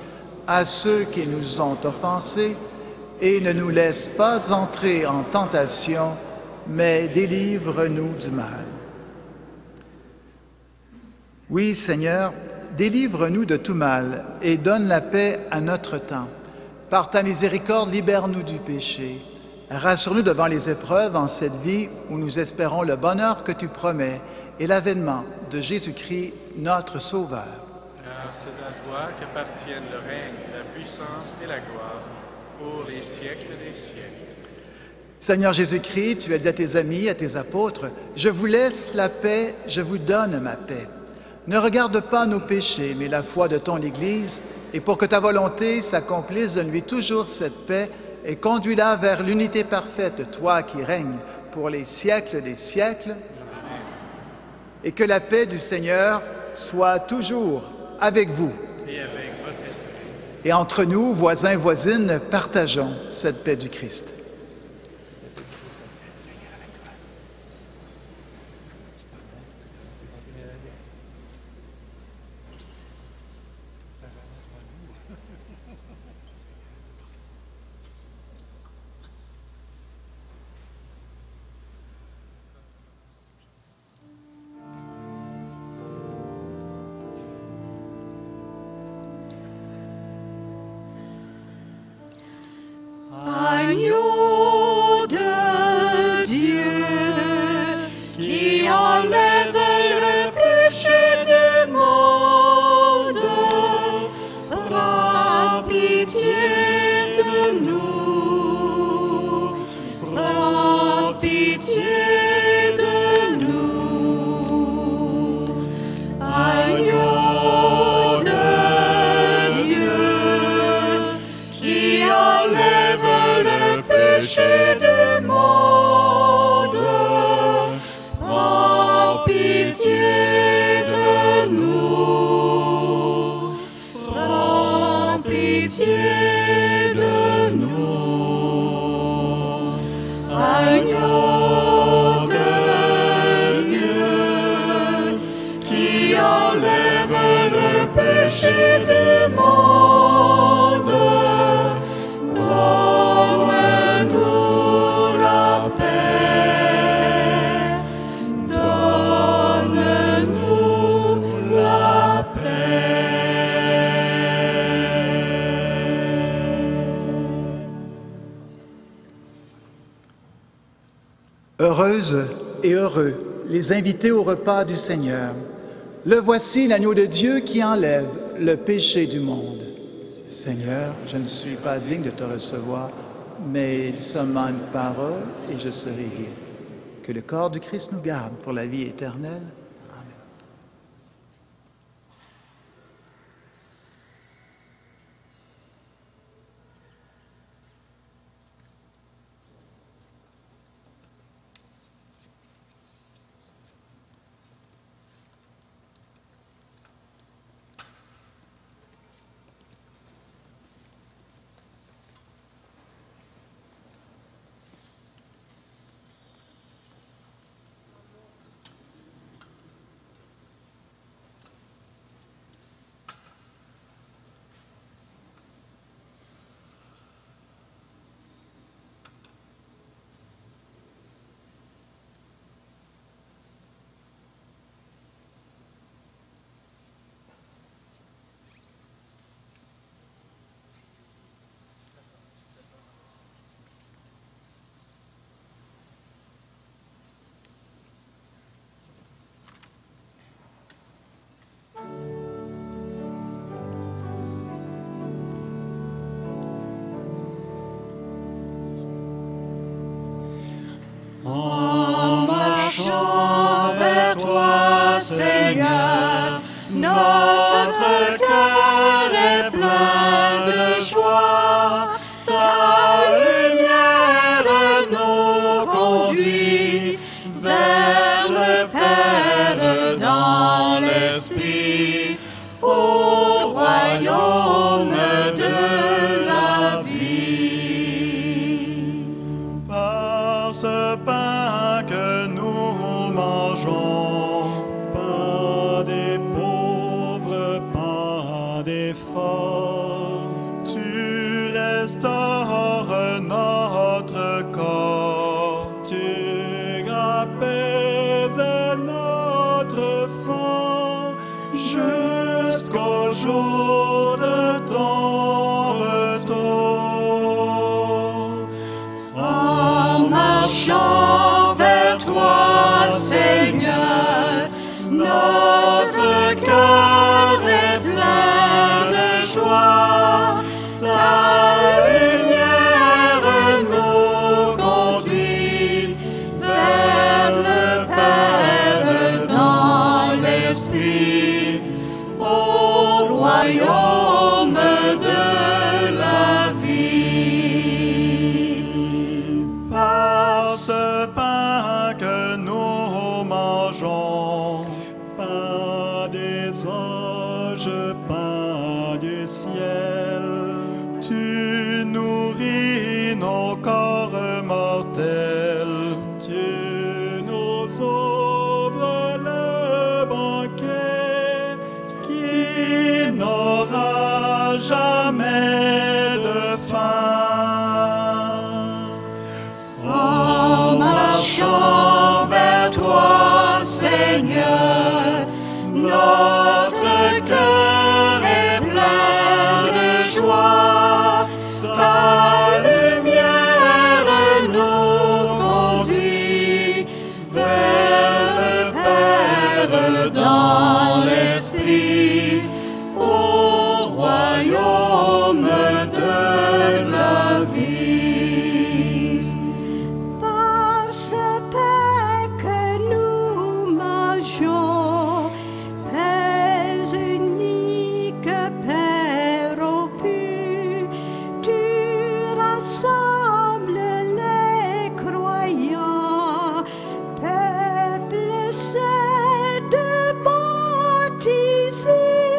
à ceux qui nous ont offensés, et ne nous laisse pas entrer en tentation, mais délivre-nous du mal. Oui, Seigneur, délivre-nous de tout mal et donne la paix à notre temps. Par ta miséricorde, libère-nous du péché. Rassure-nous devant les épreuves en cette vie où nous espérons le bonheur que tu promets et l'avènement de Jésus-Christ, notre Sauveur. Car c'est à toi qu'appartiennent le règne, la puissance et la gloire pour les siècles des siècles. Seigneur Jésus-Christ, tu as dit à tes amis, à tes apôtres, « Je vous laisse la paix, je vous donne ma paix. Ne regarde pas nos péchés, mais la foi de ton Église, et pour que ta volonté s'accomplisse, donne-lui toujours cette paix et conduis-la vers l'unité parfaite, toi qui règnes pour les siècles des siècles. Et que la paix du Seigneur soit toujours avec vous. Et avec votre esprit. Et entre nous, voisins, voisines, partageons cette paix du Christ. Agneau pitié de nous. Agneau de Dieu, qui enlève le péché du monde, donne-nous la paix, donne-nous la Heureuses et heureux les invités au repas du Seigneur. Le voici l'agneau de Dieu qui enlève le péché du monde. Seigneur, je ne suis pas digne de te recevoir, mais seulement une parole et je serai guéri. Que le corps du Christ nous garde pour la vie éternelle. Amen. En marchant vers toi, Seigneur, notre cœur est plein de joie. Ta lumière nous conduit vers le Père dans l'Esprit, au royaume de la vie. Par ce pain que nous mangeons, pas des pauvres, pas des forts, tu restaures notre corps, tu apaises notre faim jusqu'au jour de ton retour. En marchant vers toi, Seigneur, notre cœur est plein de joie. Ta lumière nous conduit vers le Père dans l'Esprit, au royaume de la vie. Par ce pain que nous mangeons, pas des anges, pas du ciel, tu nourris nos corps mortels, tu nous ouvres le banquet qui n'aura jamais de fin. En marchant vers toi, Seigneur, notre cœur est plein de joie. Ta lumière nous conduit vers le Père dans l'Esprit, au royaume de la vie. Par ce pain que nous mangeons, Père unique, Père au pu, tu rassembles les croyants, peuple saint de baptiser.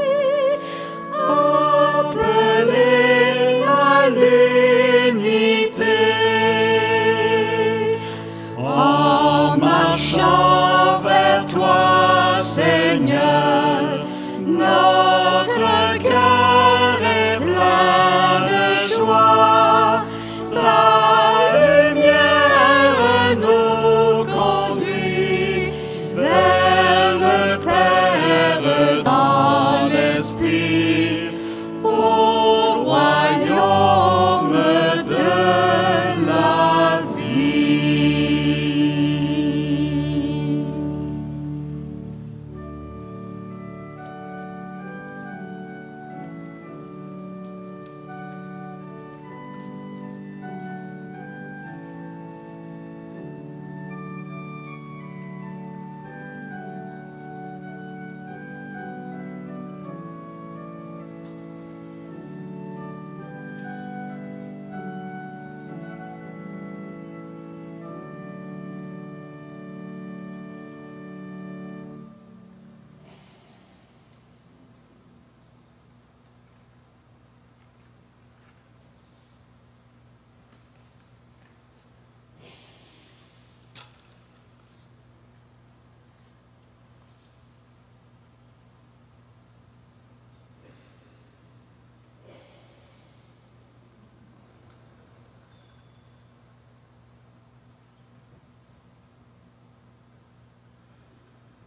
Seigneur. Notre cœur est plein de joie. Ta lumière nous conduit vers le Père dans l'Esprit, au royaume de la vie.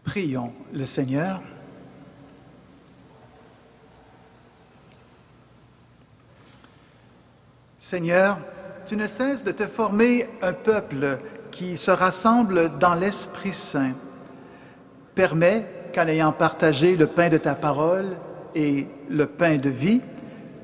Prions le Seigneur. Seigneur, tu ne cesses de te former un peuple qui se rassemble dans l'Esprit Saint. Permets qu'en ayant partagé le pain de ta parole et le pain de vie,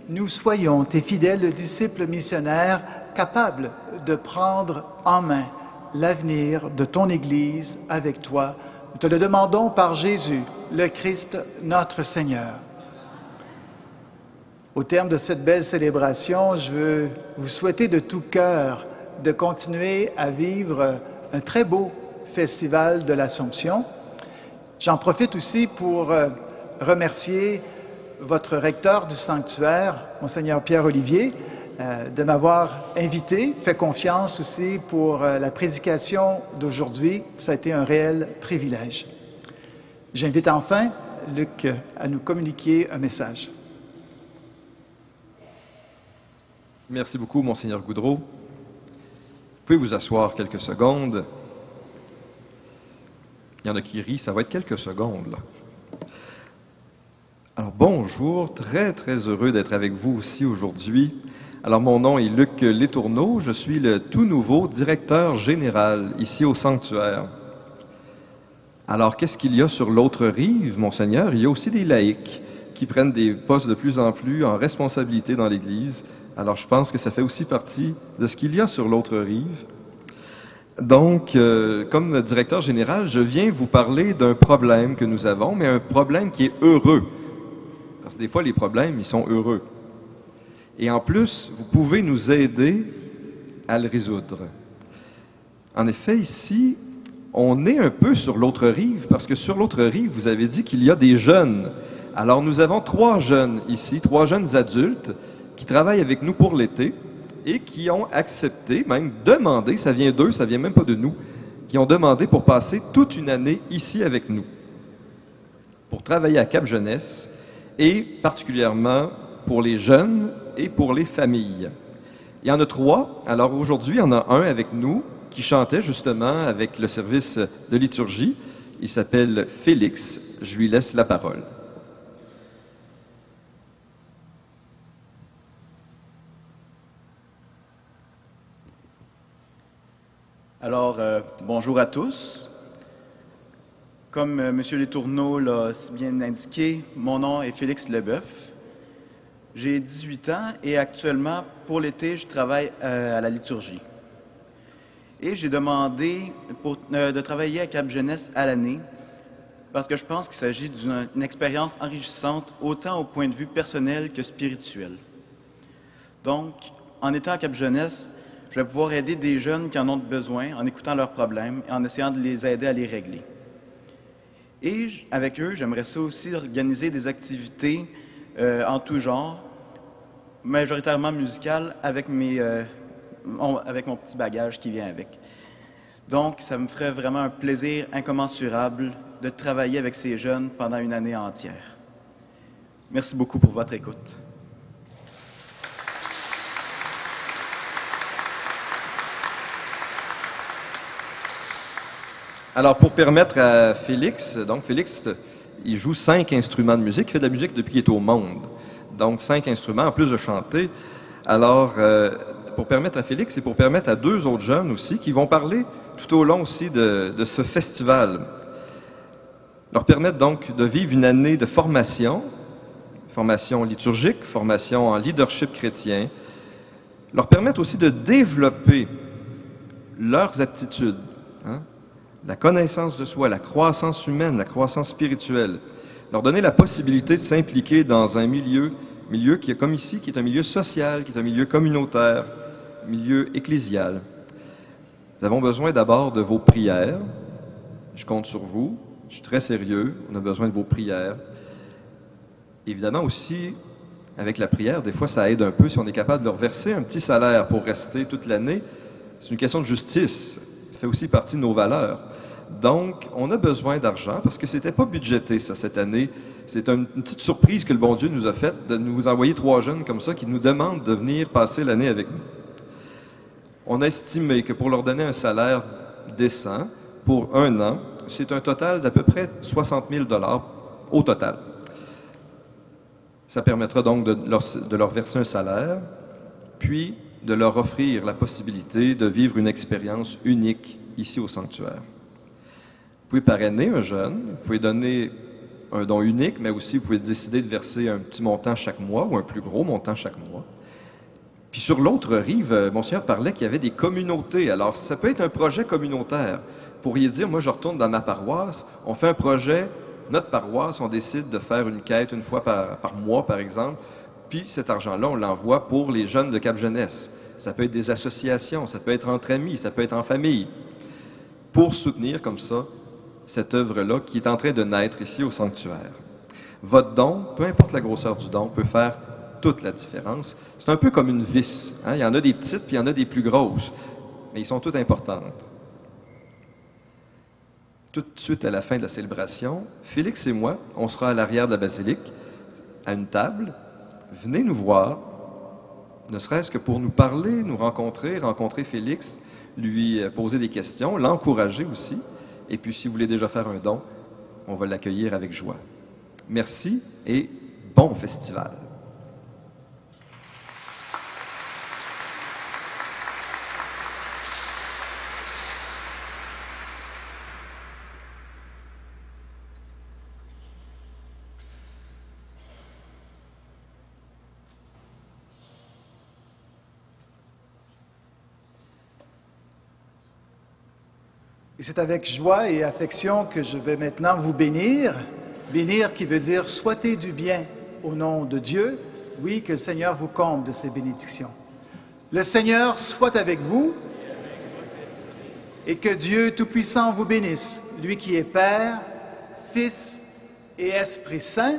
nous soyons tes fidèles disciples missionnaires capables de prendre en main l'avenir de ton Église avec toi. Nous te le demandons par Jésus, le Christ, notre Seigneur. Au terme de cette belle célébration, je veux vous souhaiter de tout cœur de continuer à vivre un très beau festival de l'Assomption. J'en profite aussi pour remercier votre recteur du sanctuaire, Monseigneur Pierre-Olivier, de m'avoir invité, fait confiance aussi pour la prédication d'aujourd'hui. Ça a été un réel privilège. J'invite enfin Luc à nous communiquer un message. Merci beaucoup, Monseigneur Goudreau. Vous pouvez vous asseoir quelques secondes. Il y en a qui rient, ça va être quelques secondes, là. Alors, bonjour, très, très heureux d'être avec vous aussi aujourd'hui. Alors, mon nom est Luc Letourneau, je suis le tout nouveau directeur général ici au sanctuaire. Alors, qu'est-ce qu'il y a sur l'autre rive, Monseigneur? Il y a aussi des laïcs qui prennent des postes de plus en plus en responsabilité dans l'Église. Alors, je pense que ça fait aussi partie de ce qu'il y a sur l'autre rive. Donc, comme directeur général, je viens vous parler d'un problème que nous avons, mais un problème qui est heureux. Parce que des fois, les problèmes, ils sont heureux. Et en plus, vous pouvez nous aider à le résoudre. En effet, ici, on est un peu sur l'autre rive, parce que sur l'autre rive, vous avez dit qu'il y a des jeunes. Alors, nous avons 3 jeunes ici, 3 jeunes adultes qui travaillent avec nous pour l'été et qui ont accepté, même demandé, ça vient d'eux, ça vient même pas de nous, qui ont demandé pour passer toute une année ici avec nous, pour travailler à Cap Jeunesse, et particulièrement pour les jeunes et pour les familles. Il y en a 3. Alors aujourd'hui, il y en a un avec nous qui chantait justement avec le service de liturgie. Il s'appelle Félix. Je lui laisse la parole. Alors, bonjour à tous. Comme M. Letourneau l'a bien indiqué, mon nom est Félix Leboeuf. J'ai 18 ans et actuellement, pour l'été, je travaille à la liturgie. Et j'ai demandé de travailler à Cap Jeunesse à l'année parce que je pense qu'il s'agit d'une expérience enrichissante autant au point de vue personnel que spirituel. Donc, en étant à Cap Jeunesse, je vais pouvoir aider des jeunes qui en ont besoin en écoutant leurs problèmes et en essayant de les aider à les régler. Et avec eux, j'aimerais ça aussi organiser des activités en tout genre, majoritairement musicales, avec mon petit bagage qui vient avec. Donc, ça me ferait vraiment un plaisir incommensurable de travailler avec ces jeunes pendant une année entière. Merci beaucoup pour votre écoute. Alors, pour permettre à Félix, donc Félix, il joue 5 instruments de musique, il fait de la musique depuis qu'il est au monde. Donc, 5 instruments, en plus de chanter. Alors, pour permettre à Félix et pour permettre à 2 autres jeunes aussi, qui vont parler tout au long aussi de ce festival, leur permettre donc de vivre une année de formation liturgique, formation en leadership chrétien, leur permettre aussi de développer leurs aptitudes, hein? La connaissance de soi, la croissance humaine, la croissance spirituelle, leur donner la possibilité de s'impliquer dans un milieu qui est comme ici, qui est un milieu social, qui est un milieu communautaire, milieu ecclésial. Nous avons besoin d'abord de vos prières. Je compte sur vous. Je suis très sérieux. On a besoin de vos prières. Évidemment aussi, avec la prière, des fois, ça aide un peu si on est capable de leur verser un petit salaire pour rester toute l'année. C'est une question de justice. Ça fait aussi partie de nos valeurs. Donc, on a besoin d'argent parce que c'était pas budgété, ça, cette année. C'est une petite surprise que le bon Dieu nous a faite de nous envoyer 3 jeunes comme ça qui nous demandent de venir passer l'année avec nous. On a estimé que pour leur donner un salaire décent pour 1 an, c'est un total d'à peu près 60 000 $ au total. Ça permettra donc de leur verser un salaire, puis de leur offrir la possibilité de vivre une expérience unique ici au sanctuaire. Vous pouvez parrainer un jeune, vous pouvez donner un don unique, mais aussi vous pouvez décider de verser un petit montant chaque mois ou un plus gros montant chaque mois. Puis sur l'autre rive, Monseigneur parlait qu'il y avait des communautés. Alors, ça peut être un projet communautaire. Vous pourriez dire, moi, je retourne dans ma paroisse, on fait un projet, notre paroisse, on décide de faire une quête une fois par mois, par exemple, puis cet argent-là, on l'envoie pour les jeunes de Cap-Jeunesse. Ça peut être des associations, ça peut être entre amis, ça peut être en famille, pour soutenir comme ça cette œuvre-là qui est en train de naître ici au sanctuaire. Votre don, peu importe la grosseur du don, peut faire toute la différence. C'est un peu comme une vis. Hein? Il y en a des petites, puis il y en a des plus grosses, mais ils sont toutes importantes. Tout de suite à la fin de la célébration, Félix et moi, on sera à l'arrière de la basilique, à une table. Venez nous voir, ne serait-ce que pour nous parler, nous rencontrer Félix, lui poser des questions, l'encourager aussi. Et puis, si vous voulez déjà faire un don, on va l'accueillir avec joie. Merci et bon festival. Et c'est avec joie et affection que je vais maintenant vous bénir. Bénir qui veut dire souhaiter du bien au nom de Dieu. Oui, que le Seigneur vous comble de ses bénédictions. Le Seigneur soit avec vous et que Dieu Tout-Puissant vous bénisse, lui qui est Père, Fils et Esprit Saint.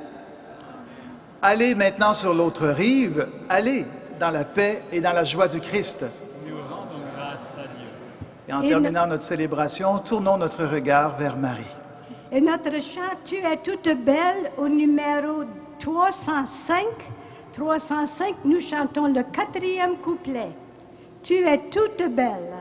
Allez maintenant sur l'autre rive, allez dans la paix et dans la joie du Christ. Et en terminant notre célébration, tournons notre regard vers Marie. Et notre chant « Tu es toute belle » au numéro 305. 305, nous chantons le 4e couplet. « Tu es toute belle ».